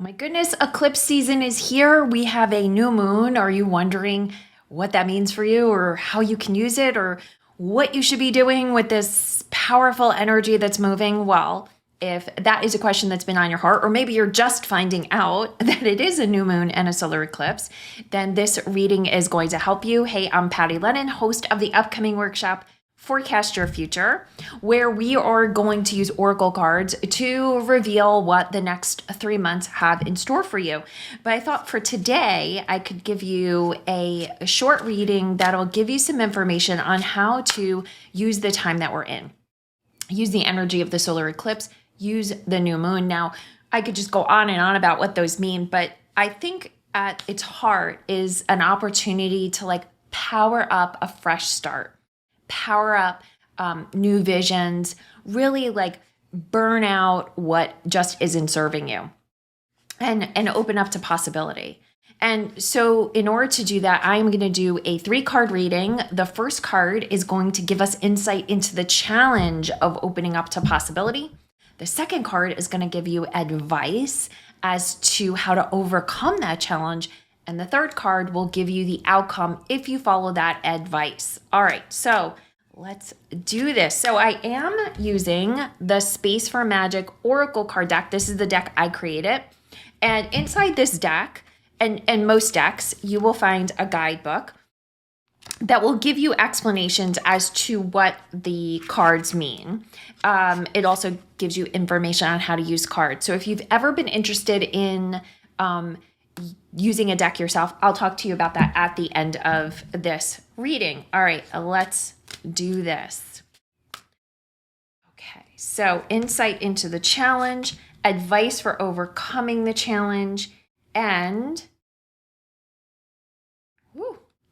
Oh my goodness, eclipse season is here. We have a new moon. Are you wondering what that means for you or how you can use it or what you should be doing with this powerful energy that's moving? Well, if that is a question that's been on your heart, or maybe you're just finding out that it is a new moon and a solar eclipse, then this reading is going to help you. Hey, I'm Patty Lennon, host of the upcoming workshop, Forecast Your Future, where we are going to use oracle cards to reveal what the next 3 months have in store for you. But I thought for today, I could give you a short reading that'll give you some information on how to use the time that we're in. Use the energy of the solar eclipse, use the new moon. Now, I could just go on and on about what those mean, but I think at its heart is an opportunity to power up a fresh start. Power up new visions, really burn out what just isn't serving you and open up to possibility. And so in order to do that, I'm going to do a 3-card reading. The first card is going to give us insight into the challenge of opening up to possibility. The second card is going to give you advice as to how to overcome that challenge. And the third card will give you the outcome if you follow that advice. All right, so let's do this. So I am using the Space for Magic Oracle card deck. This is the deck I created. And inside this deck, and most decks, you will find a guidebook that will give you explanations as to what the cards mean. It also gives you information on how to use cards. So if you've ever been interested in using a deck yourself, I'll talk to you about that at the end of this reading. All right, let's do this. Okay, so insight into the challenge, advice for overcoming the challenge, and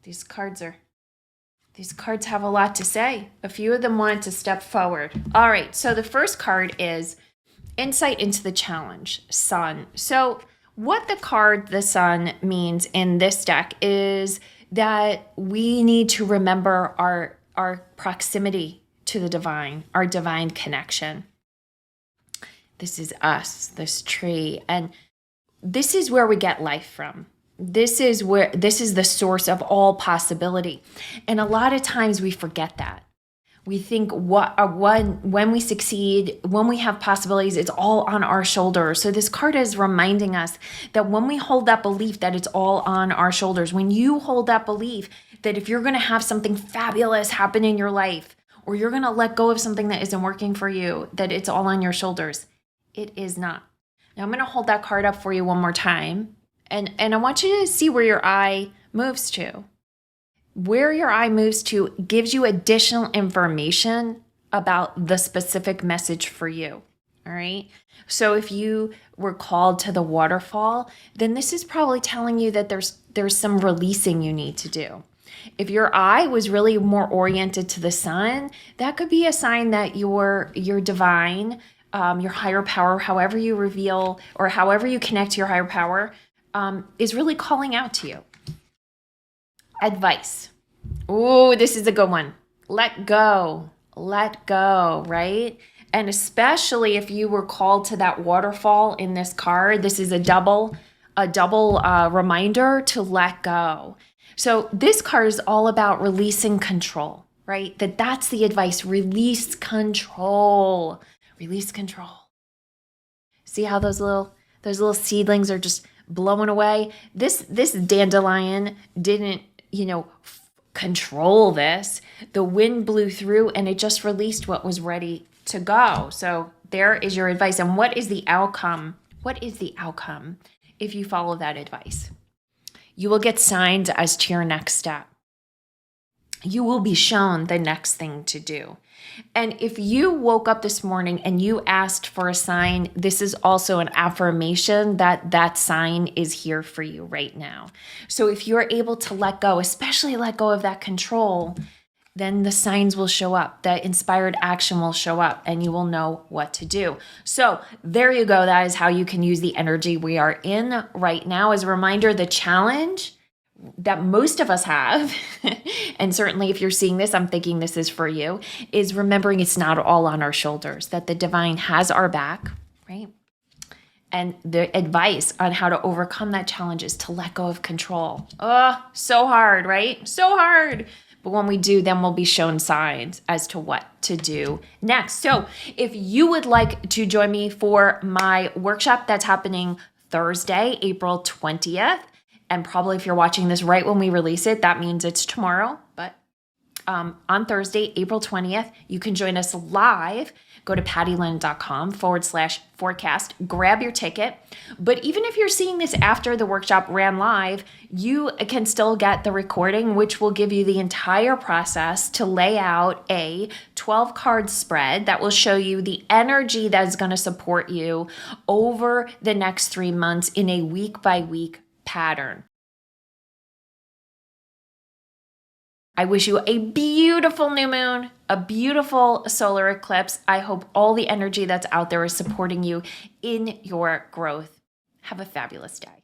these cards have a lot to say. A few of them want to step forward. All right, so the first card is insight into the challenge, Sun. So what the card, the Sun, means in this deck is that we need to remember our proximity to the divine, our divine connection. This is us, this tree, and this is where we get life from. This is the source of all possibility. And a lot of times we forget that. We think when we succeed, when we have possibilities, it's all on our shoulders. So this card is reminding us that when we hold that belief that it's all on our shoulders, when you hold that belief that if you're going to have something fabulous happen in your life, or you're going to let go of something that isn't working for you, that it's all on your shoulders, it is not. Now I'm going to hold that card up for you one more time. And I want you to see where your eye moves to. Where your eye moves to gives you additional information about the specific message for you. All right. So if you were called to the waterfall, then this is probably telling you that there's some releasing you need to do. If your eye was really more oriented to the sun, that could be a sign that your divine, your higher power, however you reveal or however you connect to your higher power, is really calling out to you. Advice. Oh, this is a good one. Let go, right? And especially if you were called to that waterfall in this card, this is a double reminder to let go. So this card is all about releasing control, right? That's the advice. Release control. Release control. See how those little seedlings are just blowing away? This dandelion didn't, control this. The wind blew through and it just released what was ready to go. So there is your advice. And what is the outcome? What is the outcome if you follow that advice? You will get signs as to your next step. You will be shown the next thing to do. And if you woke up this morning and you asked for a sign, this is also an affirmation that that sign is here for you right now. So if you're able to let go, especially let go of that control, then the signs will show up. That inspired action will show up and you will know what to do. So there you go. That is how you can use the energy we are in right now. As a reminder, the challenge that most of us have, and certainly if you're seeing this, I'm thinking this is for you, is remembering it's not all on our shoulders, that the divine has our back, right? And the advice on how to overcome that challenge is to let go of control. Oh, so hard, right? So hard. But when we do, then we'll be shown signs as to what to do next. So if you would like to join me for my workshop that's happening Thursday, April 20th, and probably if you're watching this right when we release it, that means it's tomorrow. But on Thursday, April 20th, you can join us live. Go to pattylynn.com/forecast, grab your ticket. But even if you're seeing this after the workshop ran live, you can still get the recording, which will give you the entire process to lay out a 12-card spread that will show you the energy that is going to support you over the next 3 months in a week-by-week pattern. I wish you a beautiful new moon, a beautiful solar eclipse. I hope all the energy that's out there is supporting you in your growth. Have a fabulous day.